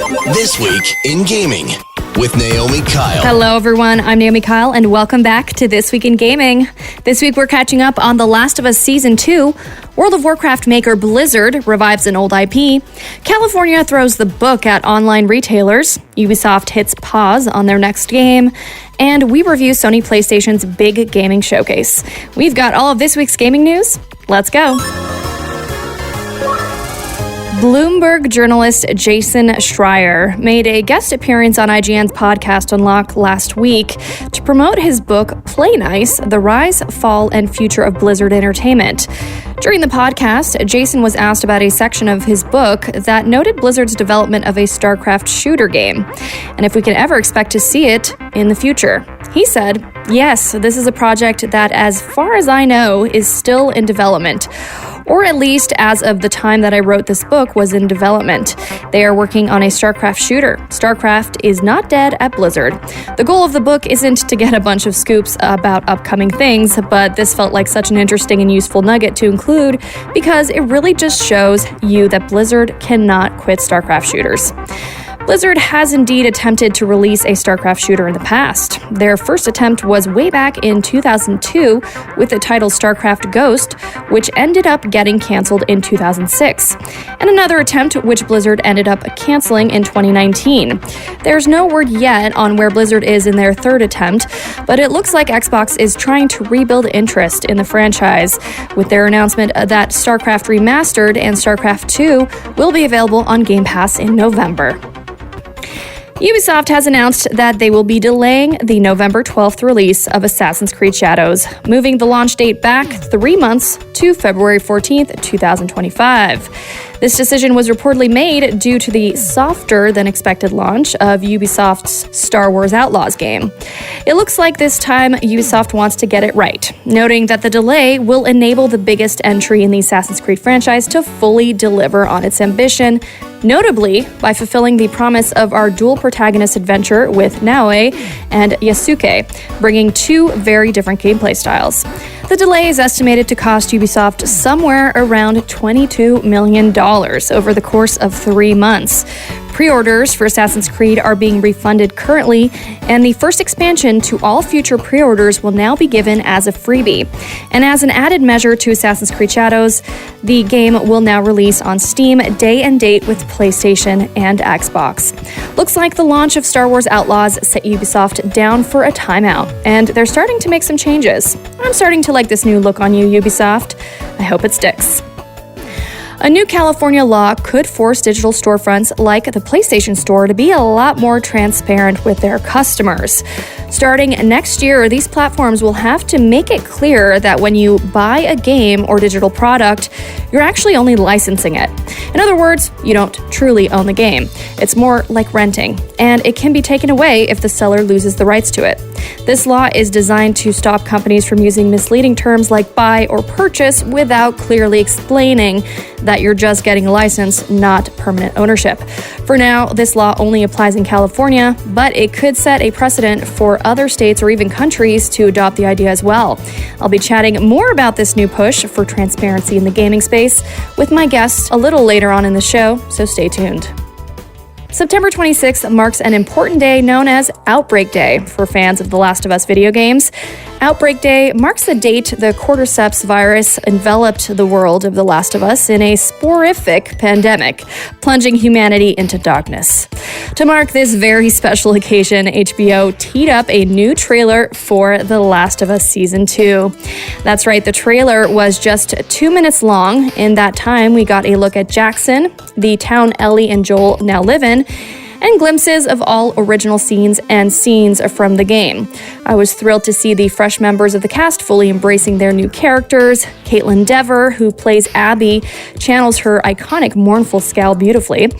This Week in Gaming with Naomi Kyle. Hello everyone, I'm Naomi Kyle and welcome back to This Week in Gaming. This week we're catching up on The Last of Us Season 2, World of Warcraft maker Blizzard revives an old IP, California throws the book at online retailers, Ubisoft hits pause on their next game, and we review Sony PlayStation's big gaming showcase. We've got all of this week's gaming news. Let's go. Bloomberg journalist Jason Schreier made a guest appearance on IGN's podcast Unlock last week to promote his book Play Nice: The Rise, Fall, and Future of Blizzard Entertainment. During the podcast, Jason was asked about a section of his book that noted Blizzard's development of a StarCraft shooter game, and if we can ever expect to see it in the future. He said, "Yes, this is a project that, as far as I know, is still in development. Or at least as of the time that I wrote this book was in development. They are working on a StarCraft shooter. StarCraft is not dead at Blizzard. The goal of the book isn't to get a bunch of scoops about upcoming things, but this felt like such an interesting and useful nugget to include because it really just shows you that Blizzard cannot quit StarCraft shooters." Blizzard has indeed attempted to release a StarCraft shooter in the past. Their first attempt was way back in 2002 with the title StarCraft Ghost, which ended up getting canceled in 2006, and another attempt which Blizzard ended up canceling in 2019. There's no word yet on where Blizzard is in their third attempt, but it looks like Xbox is trying to rebuild interest in the franchise with their announcement that StarCraft Remastered and StarCraft 2 will be available on Game Pass in November. Ubisoft has announced that they will be delaying the November 12th release of Assassin's Creed Shadows, moving the launch date back 3 months to February 14th, 2025. This decision was reportedly made due to the softer-than-expected launch of Ubisoft's Star Wars Outlaws game. It looks like this time Ubisoft wants to get it right, noting that the delay will enable the biggest entry in the Assassin's Creed franchise to fully deliver on its ambition, notably by fulfilling the promise of our dual-protagonist adventure with Naoe and Yasuke, bringing two very different gameplay styles. The delay is estimated to cost Ubisoft somewhere around $22 million over the course of 3 months. Pre-orders for Assassin's Creed are being refunded currently, and the first expansion to all future pre-orders will now be given as a freebie. And as an added measure to Assassin's Creed Shadows, the game will now release on Steam day and date with PlayStation and Xbox. Looks like the launch of Star Wars Outlaws set Ubisoft down for a timeout, and they're starting to make some changes. I'm starting to like this new look on you, Ubisoft. I hope it sticks. A new California law could force digital storefronts like the PlayStation Store to be a lot more transparent with their customers. Starting next year, these platforms will have to make it clear that when you buy a game or digital product, you're actually only licensing it. In other words, you don't truly own the game. It's more like renting, and it can be taken away if the seller loses the rights to it. This law is designed to stop companies from using misleading terms like buy or purchase without clearly explaining that you're just getting a license, not permanent ownership. For now, this law only applies in California, but it could set a precedent for other states or even countries to adopt the idea as well. I'll be chatting more about this new push for transparency in the gaming space with my guests a little later on in the show, so stay tuned. September 26th marks an important day known as Outbreak Day for fans of The Last of Us video games. Outbreak Day marks the date the cordyceps virus enveloped the world of The Last of Us in a sporific pandemic, plunging humanity into darkness. To mark this very special occasion, HBO teed up a new trailer for The Last of Us Season 2. That's right, the trailer was just 2 minutes long. In that time, we got a look at Jackson, the town Ellie and Joel now live in, and glimpses of all original scenes from the game. I was thrilled to see the fresh members of the cast fully embracing their new characters. Caitlin Dever, who plays Abby, channels her iconic mournful scowl beautifully.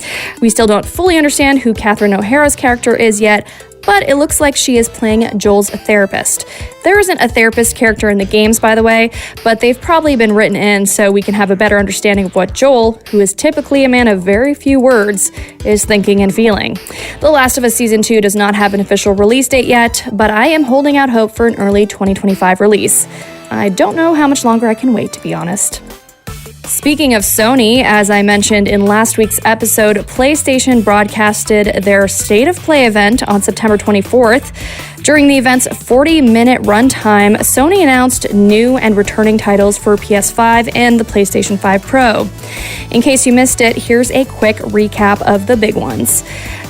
We still don't fully understand who Catherine O'Hara's character is yet, but it looks like she is playing Joel's therapist. There isn't a therapist character in the games, by the way, but they've probably been written in so we can have a better understanding of what Joel, who is typically a man of very few words, is thinking and feeling. The Last of Us Season 2 does not have an official release date yet, but I am holding out hope for an early 2025 release. I don't know how much longer I can wait, to be honest. Speaking of Sony, as I mentioned in last week's episode, PlayStation broadcasted their State of Play event on September 24th. During the event's 40-minute runtime, Sony announced new and returning titles for PS5 and the PlayStation 5 Pro. In case you missed it, here's a quick recap of the big ones.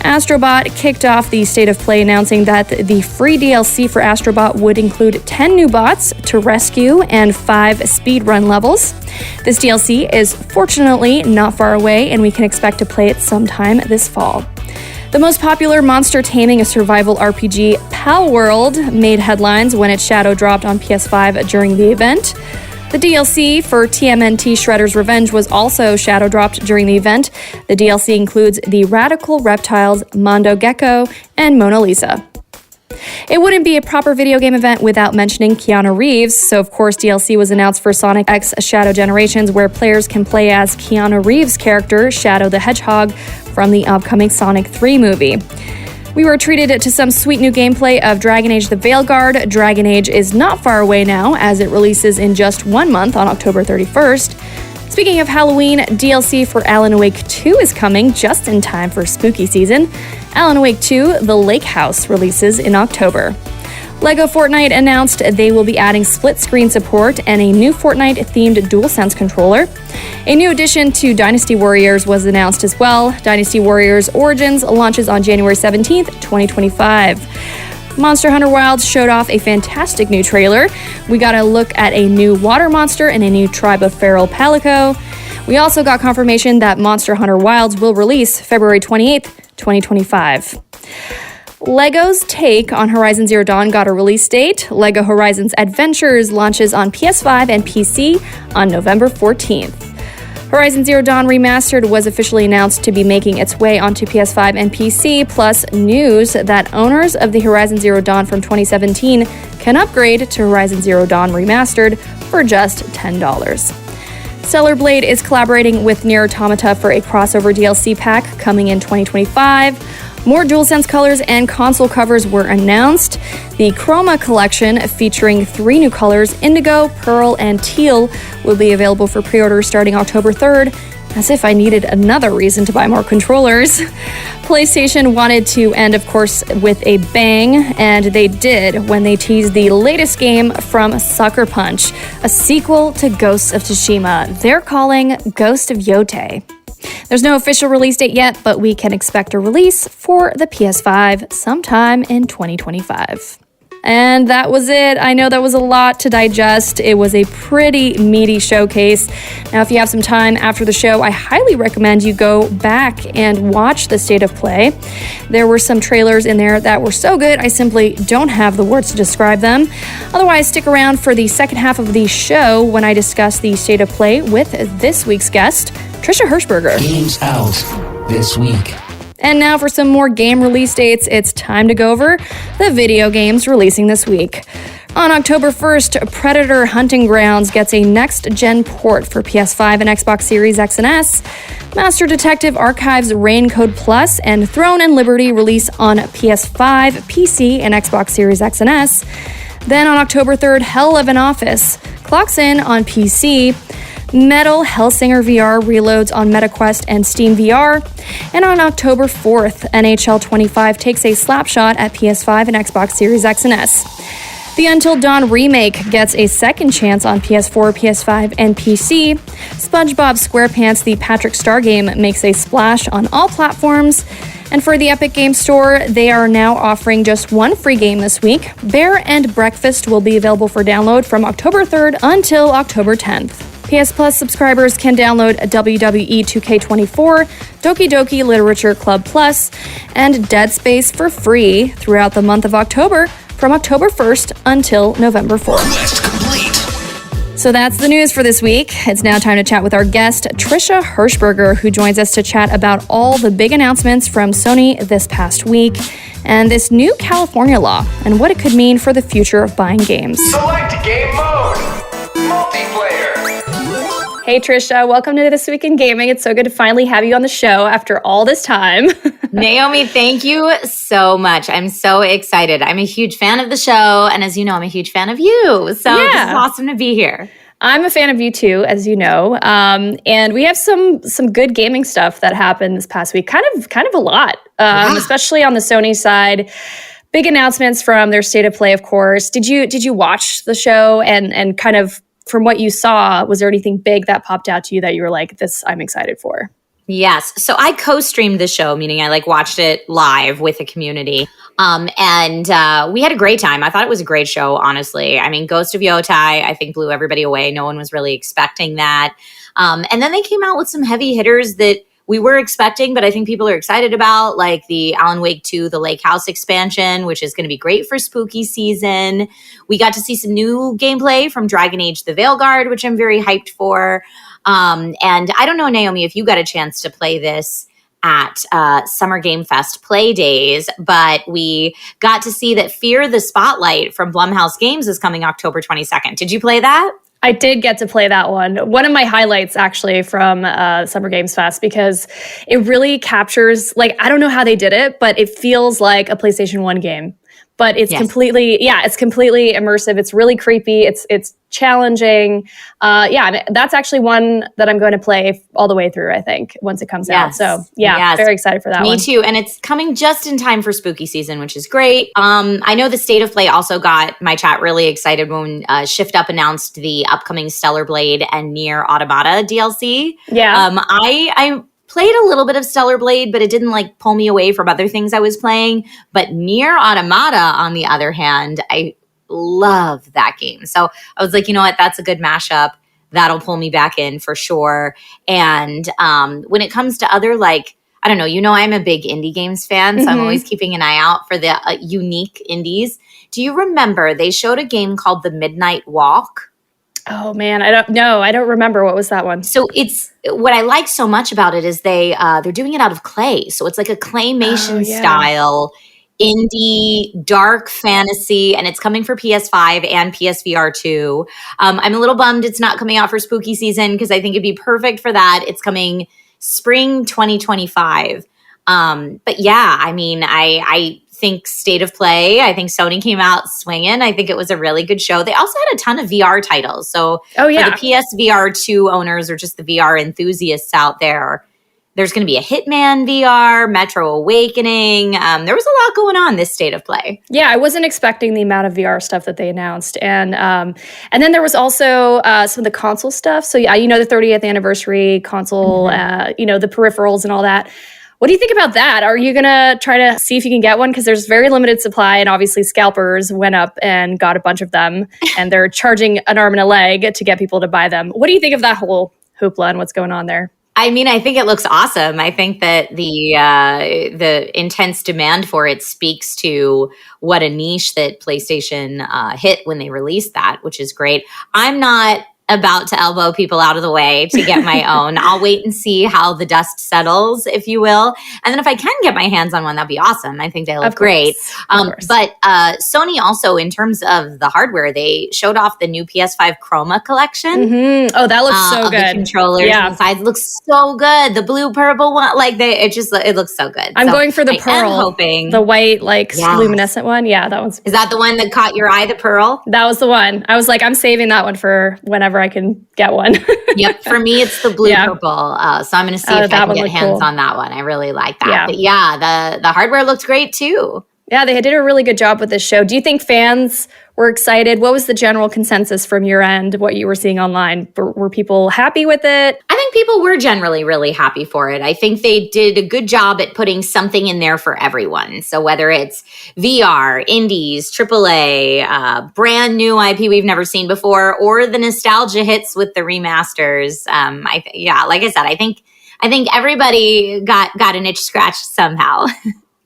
Astrobot kicked off the State of Play announcing that the free DLC for Astrobot would include 10 new bots to rescue and 5 speedrun levels. This DLC is fortunately not far away, and we can expect to play it sometime this fall. The most popular monster taming a survival RPG, Pal World, made headlines when its shadow dropped on PS5 during the event. The DLC for TMNT Shredder's Revenge was also shadow dropped during the event. The DLC includes the Radical Reptiles, Mondo Gecko, and Mona Lisa. It wouldn't be a proper video game event without mentioning Keanu Reeves, so of course DLC was announced for Sonic X Shadow Generations, where players can play as Keanu Reeves' character, Shadow the Hedgehog, from the upcoming Sonic 3 movie. We were treated to some sweet new gameplay of Dragon Age the Veilguard. Dragon Age is not far away now, as it releases in just 1 month on October 31st. Speaking of Halloween, DLC for Alan Wake 2 is coming just in time for spooky season. Alan Wake 2, The Lake House, releases in October. LEGO Fortnite announced they will be adding split-screen support and a new Fortnite-themed DualSense controller. A new addition to Dynasty Warriors was announced as well. Dynasty Warriors Origins launches on January 17th, 2025. Monster Hunter Wilds showed off a fantastic new trailer. We got a look at a new water monster and a new tribe of feral palico. We also got confirmation that Monster Hunter Wilds will release February 28th, 2025. LEGO's take on Horizon Zero Dawn got a release date. LEGO Horizons Adventures launches on PS5 and PC on November 14th. Horizon Zero Dawn Remastered was officially announced to be making its way onto PS5 and PC, plus news that owners of the Horizon Zero Dawn from 2017 can upgrade to Horizon Zero Dawn Remastered for just $10. Stellar Blade is collaborating with Nier Automata for a crossover DLC pack coming in 2025. More DualSense colors and console covers were announced. The Chroma collection, featuring 3 new colors, Indigo, Pearl, and Teal, will be available for pre-order starting October 3rd. As if I needed another reason to buy more controllers. PlayStation wanted to end, of course, with a bang, and they did when they teased the latest game from Sucker Punch, a sequel to Ghosts of Tsushima. They're calling Ghost of Yotei. There's no official release date yet, but we can expect a release for the PS5 sometime in 2025. And that was it. I know that was a lot to digest. It was a pretty meaty showcase. Now, if you have some time after the show, I highly recommend you go back and watch the State of Play. There were some trailers in there that were so good, I simply don't have the words to describe them. Otherwise, stick around for the second half of the show when I discuss the State of Play with this week's guest, Trisha Hershberger. Games out this week. And now for some more game release dates, it's time to go over the video games releasing this week. On October 1st, Predator Hunting Grounds gets a next-gen port for PS5 and Xbox Series X and S. Master Detective Archives Reincode Plus and Throne and Liberty release on PS5, PC, and Xbox Series X and S. Then on October 3rd, Hell of an Office clocks in on PC. Metal Hellsinger VR reloads on MetaQuest and Steam VR. And on October 4th, NHL 25 takes a slapshot at PS5 and Xbox Series X and S. The Until Dawn remake gets a second chance on PS4, PS5, and PC. SpongeBob SquarePants The Patrick Star Game makes a splash on all platforms. And for the Epic Games Store, they are now offering just one free game this week. Bear and Breakfast will be available for download from October 3rd until October 10th. PS Plus subscribers can download WWE 2K24, Doki Doki Literature Club Plus, and Dead Space for free throughout the month of October, from October 1st until November 4th. Quest complete. So that's the news for this week. It's now time to chat with our guest, Trisha Hershberger, who joins us to chat about all the big announcements from Sony this past week and this new California law and what it could mean for the future of buying games. Select game mode. Multiplayer. Hey Trisha, welcome to This Week in Gaming. It's so good to finally have you on the show after all this time. Naomi, thank you so much. I'm so excited. I'm a huge fan of the show, and as you know, I'm a huge fan of you. So This is awesome to be here. I'm a fan of you too, as you know, and we have some good gaming stuff that happened this past week. Kind of a lot, especially on the Sony side. Big announcements from their State of Play, of course. Did you watch the show and kind of from what you saw, was there anything big that popped out to you that you were like, this I'm excited for? Yes. So I co-streamed the show, meaning I watched it live with the community. And we had a great time. I thought it was a great show, honestly. I mean, Ghost of Yotai, I think blew everybody away. No one was really expecting that. And then they came out with some heavy hitters that we were expecting, but I think people are excited about, like the Alan Wake 2, the Lake House expansion, which is going to be great for spooky season. We got to see some new gameplay from Dragon Age the Veilguard, which I'm very hyped for. And I don't know, Naomi, if you got a chance to play this at Summer Game Fest Play Days, but we got to see that Fear the Spotlight from Blumhouse Games is coming October 22nd. Did you play that? I did get to play that one. One of my highlights, actually, from Summer Games Fest, because it really captures, I don't know how they did it, but it feels like a PlayStation 1 game. But it's completely immersive. It's really creepy. It's challenging. And that's actually one that I'm going to play all the way through, I think, once it comes out. So, very excited for that one. Me too. And it's coming just in time for spooky season, which is great. I know the State of Play also got my chat really excited when Shift Up announced the upcoming Stellar Blade and Nier Automata DLC. Yeah. I played a little bit of Stellar Blade, but it didn't pull me away from other things I was playing. But Nier Automata, on the other hand, I love that game. So I was like, you know what? That's a good mashup. That'll pull me back in for sure. And when it comes to other, I don't know, I'm a big indie games fan, so I'm always keeping an eye out for the unique indies. Do you remember they showed a game called The Midnight Walk? Oh man, I don't remember. What was that one? So it's what I like so much about it is they're doing it out of clay. So it's like a claymation style indie dark fantasy, and it's coming for PS5 and PSVR 2. I'm a little bummed it's not coming out for spooky season because I think it'd be perfect for that. It's coming spring 2025. But yeah, I mean, I think State of Play, I think Sony came out swinging. I think it was a really good show. They also had a ton of VR titles. So for the PSVR 2 owners or just the VR enthusiasts out there, there's going to be a Hitman VR, Metro Awakening. There was a lot going on this State of Play. Yeah, I wasn't expecting the amount of VR stuff that they announced. And then there was also some of the console stuff. So the 30th anniversary console, the peripherals and all that. What do you think about that? Are you going to try to see if you can get one? Because there's very limited supply, and obviously scalpers went up and got a bunch of them, and they're charging an arm and a leg to get people to buy them. What do you think of that whole hoopla and what's going on there? I mean, I think it looks awesome. I think that the intense demand for it speaks to what a niche that PlayStation hit when they released that, which is great. I'm not about to elbow people out of the way to get my own. I'll wait and see how the dust settles, if you will. And then if I can get my hands on one, that'd be awesome. I think they look great. But Sony also, in terms of the hardware, they showed off the new PS5 Chroma collection. Mm-hmm. Oh, that looks so good. The controllers and the sides looks so good. The blue purple one, it looks so good. I'm going for the pearl, hoping the white luminescent one. Yeah, that one's. Is that the one that caught your eye? The pearl? That was the one. I was like, I'm saving that one for whenever I can get one. Yep. For me, it's the blue purple. So I'm going to see if I can get hands on that one. I really like that. Yeah. But the hardware looked great too. Yeah, they did a really good job with this show. Do you think fans were excited? What was the general consensus from your end, what you were seeing online? Were people happy with it? I think people were generally really happy for it. I think they did a good job at putting something in there for everyone. So whether it's VR, indies, AAA, brand new IP we've never seen before, or the nostalgia hits with the remasters. Like I said, I think everybody got an itch scratched somehow.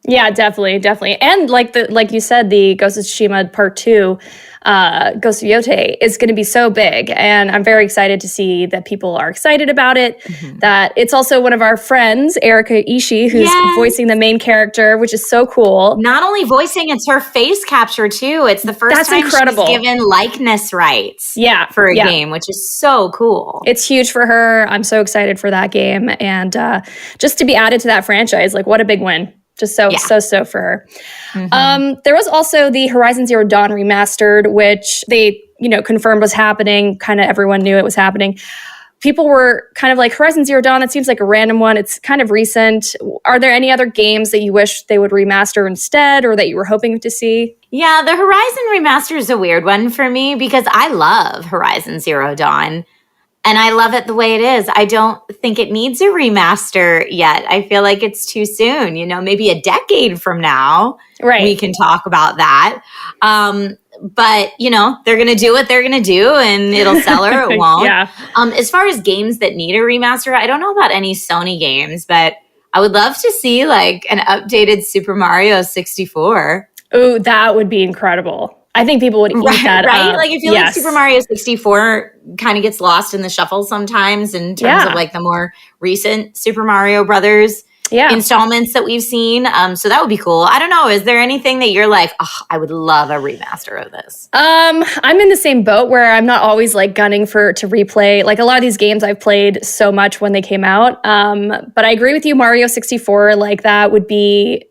Yeah, definitely. And like you said, the Ghost of Tsushima Part 2, Ghost of Yotai is going to be so big. And I'm very excited to see that people are excited about it. Mm-hmm. That it's also one of our friends, Erika Ishii, who's voicing the main character, which is so cool. Not only voicing, it's her face capture too. It's the first time incredible. She's given likeness rights for a game, which is so cool. It's huge for her. I'm so excited for that game. And just to be added to that franchise, what a big win. Just so for her. There was also the Horizon Zero Dawn remastered, which they, confirmed was happening. Kind of everyone knew it was happening. People were kind of like, Horizon Zero Dawn, that seems like a random one. It's kind of recent. Are there any other games that you wish they would remaster instead, or that you were hoping to see? Yeah, the Horizon remaster is a weird one for me because I love Horizon Zero Dawn. And I love it the way it is. I don't think it needs a remaster yet. I feel like it's too soon. Maybe a decade from now, we can talk about that. But, they're going to do what they're going to do and it'll sell or it won't. As far as games that need a remaster, I don't know about any Sony games, but I would love to see like an updated Super Mario 64. Oh, that would be incredible. I think people would eat that right? up. Like, I feel like Super Mario 64 kind of gets lost in the shuffle sometimes in terms of like the more recent Super Mario Brothers installments that we've seen. So that would be cool. I don't know. Is there anything that you're like, I would love a remaster of this? I'm in the same boat where I'm not always like gunning to replay. Like a lot of these games I've played so much when they came out. But I agree with you, Mario 64, like that would be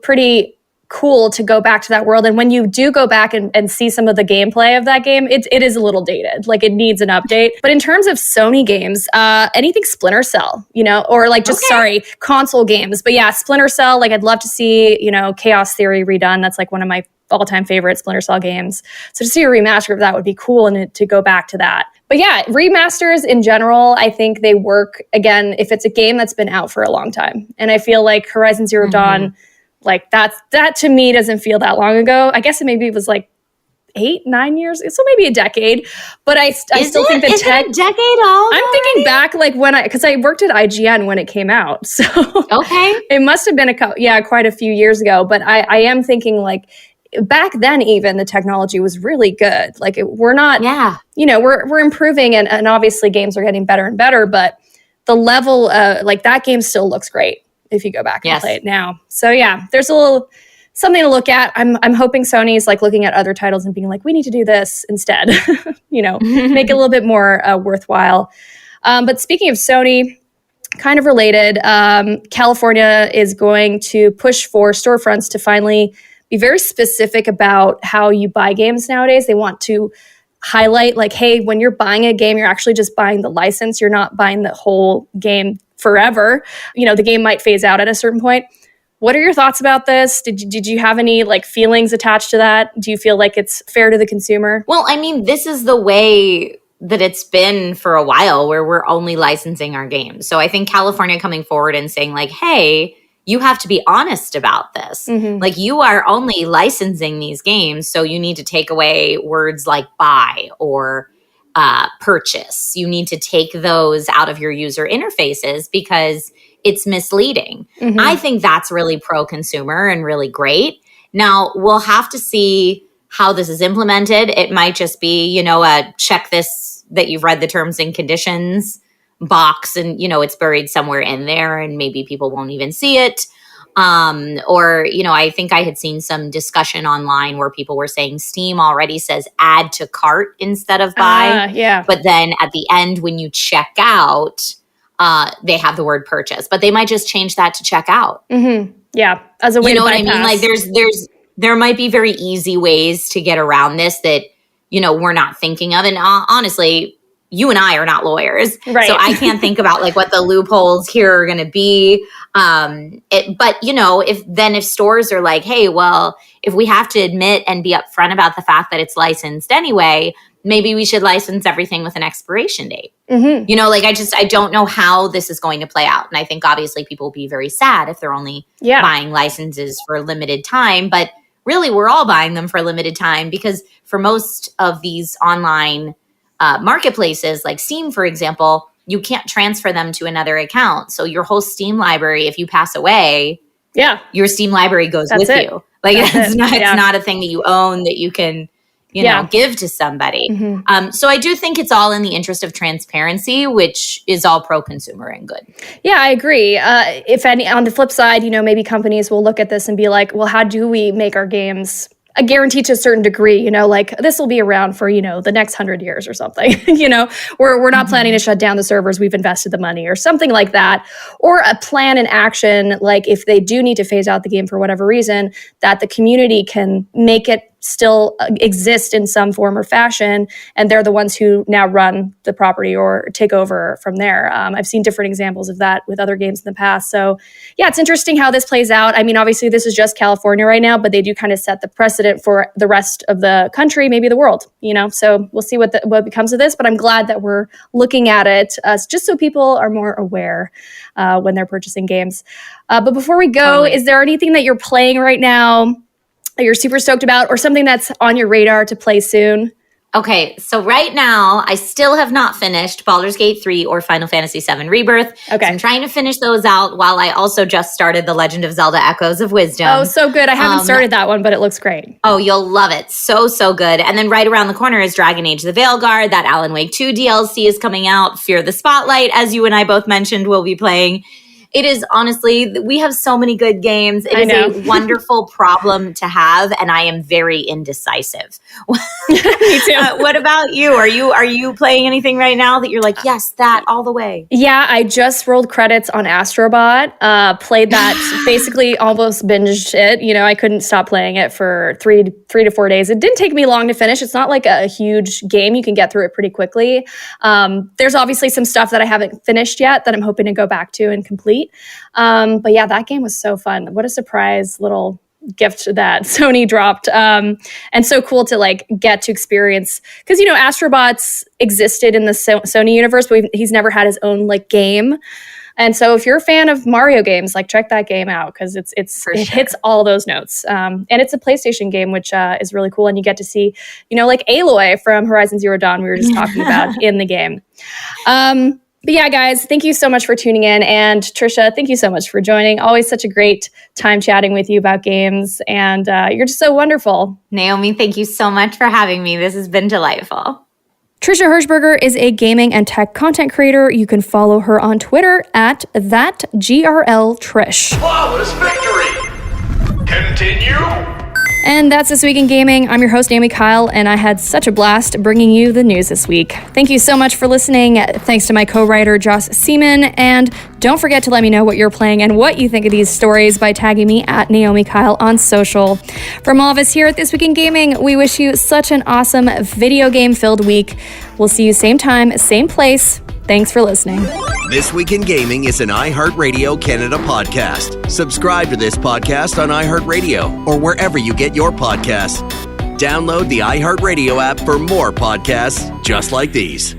pretty cool to go back to that world. And when you do go back and see some of the gameplay of that game, it is a little dated. Like it needs an update. But in terms of Sony games, anything Splinter Cell, or like console games. But yeah, Splinter Cell, like I'd love to see, Chaos Theory redone. That's like one of my all-time favorite Splinter Cell games. So to see a remaster of that would be cool and to go back to that. But yeah, remasters in general, I think they work, again, if it's a game that's been out for a long time. And I feel like Horizon Zero Dawn, like that to me doesn't feel that long ago. I guess it was like 8-9 years, so maybe a decade. But I still think the tech. It a decade old? I'm thinking back, like because I worked at IGN when it came out, so it must have been quite a few years ago. But I am thinking like back then, even the technology was really good. Like we're not, we're improving, and obviously games are getting better and better. But the level, like that game still looks great if you go back and play it now. So yeah, there's a little something to look at. I'm hoping Sony's like looking at other titles and being like, we need to do this instead, make it a little bit more worthwhile. But speaking of Sony, kind of related, California is going to push for storefronts to finally be very specific about how you buy games nowadays. They want to highlight like, hey, when you're buying a game, you're actually just buying the license. You're not buying the whole game forever. The game might phase out at a certain point. What are your thoughts about this? Did you have any like feelings attached to that? Do you feel like it's fair to the consumer? Well, I mean, this is the way that it's been for a while where we're only licensing our games. So I think California coming forward and saying like, hey, you have to be honest about this. Like you are only licensing these games. So you need to take away words like buy or purchase. You need to take those out of your user interfaces because it's misleading. I think that's really pro-consumer and really great. Now, we'll have to see how this is implemented. It might just be, a check this, that you've read the terms and conditions box and, it's buried somewhere in there and maybe people won't even see it. Or, I think I had seen some discussion online where people were saying Steam already says add to cart instead of buy. But then at the end, when you check out, they have the word purchase, but they might just change that to check out. Yeah. As a way to bypass. What I mean? Like there might be very easy ways to get around this that, we're not thinking of. And honestly, you and I are not lawyers. Right. So I can't think about like what the loopholes here are going to be. But if stores are like, hey, well, if we have to admit and be upfront about the fact that it's licensed anyway, maybe we should license everything with an expiration date. I don't know how this is going to play out. And I think obviously people will be very sad if they're only buying licenses for a limited time. But really, we're all buying them for a limited time because for most of these online marketplaces like Steam, for example, you can't transfer them to another account. So your whole Steam library, if you pass away, your Steam library goes with you. Like it's not a thing that you own that you can, give to somebody. So I do think it's all in the interest of transparency, which is all pro-consumer and good. Yeah, I agree. If any, on the flip side, maybe companies will look at this and be like, well, how do we make our games a guarantee to a certain degree, you know, like this will be around for, you know, the next 100 years or something. You know, we're not planning to shut down the servers. We've invested the money or something like that. Or a plan in action, like if they do need to phase out the game for whatever reason, that the community can make it still exist in some form or fashion, and they're the ones who now run the property or take over from there. I've seen different examples of that with other games in the past. So yeah, it's interesting how this plays out. I mean, obviously this is just California right now, but they do kind of set the precedent for the rest of the country, maybe the world, you know? So we'll see what becomes of this, but I'm glad that we're looking at it just so people are more aware when they're purchasing games. But before we go, Is there anything that you're playing right now that you're super stoked about, or something that's on your radar to play soon? Okay, so right now, I still have not finished Baldur's Gate 3 or Final Fantasy VII Rebirth. Okay. So I'm trying to finish those out while I also just started The Legend of Zelda Echoes of Wisdom. Oh, so good. I haven't started that one, but it looks great. Oh, you'll love it. So, so good. And then right around the corner is Dragon Age The Veilguard. That Alan Wake 2 DLC is coming out. Fear the Spotlight, as you and I both mentioned, we'll be playing. It is honestly, we have so many good games. It is a wonderful problem to have, and I am very indecisive. Me too. What about you? Are you playing anything right now that you're like, yes, that all the way? Yeah, I just rolled credits on Astrobot. Played that, basically almost binged it. You know, I couldn't stop playing it for three to 4 days. It didn't take me long to finish. It's not like a huge game. You can get through it pretty quickly. There's obviously some stuff that I haven't finished yet that I'm hoping to go back to and complete. But yeah, that game was so fun. What a surprise little gift that Sony dropped. And so cool to like get to experience, because, you know, Astrobot's existed in the Sony universe, but he's never had his own like game. And so if you're a fan of Mario games, like check that game out, because it hits all those notes. And it's a PlayStation game, which is really coul. And you get to see, you know, like Aloy from Horizon Zero Dawn we were just talking about in the game. But yeah, guys, thank you so much for tuning in. And Trisha, thank you so much for joining. Always such a great time chatting with you about games. And you're just so wonderful. Naomi, thank you so much for having me. This has been delightful. Trisha Hershberger is a gaming and tech content creator. You can follow her on Twitter at @GRLTrish. Flawless victory! Continue! And that's This Week in Gaming. I'm your host, Naomi Kyle, and I had such a blast bringing you the news this week. Thank you so much for listening. Thanks to my co-writer, Joss Seaman. And don't forget to let me know what you're playing and what you think of these stories by tagging me at Naomi Kyle on social. From all of us here at This Week in Gaming, we wish you such an awesome video game-filled week. We'll see you same time, same place. Thanks for listening. This Week in Gaming is an iHeartRadio Canada podcast. Subscribe to this podcast on iHeartRadio or wherever you get your podcasts. Download the iHeartRadio app for more podcasts just like these.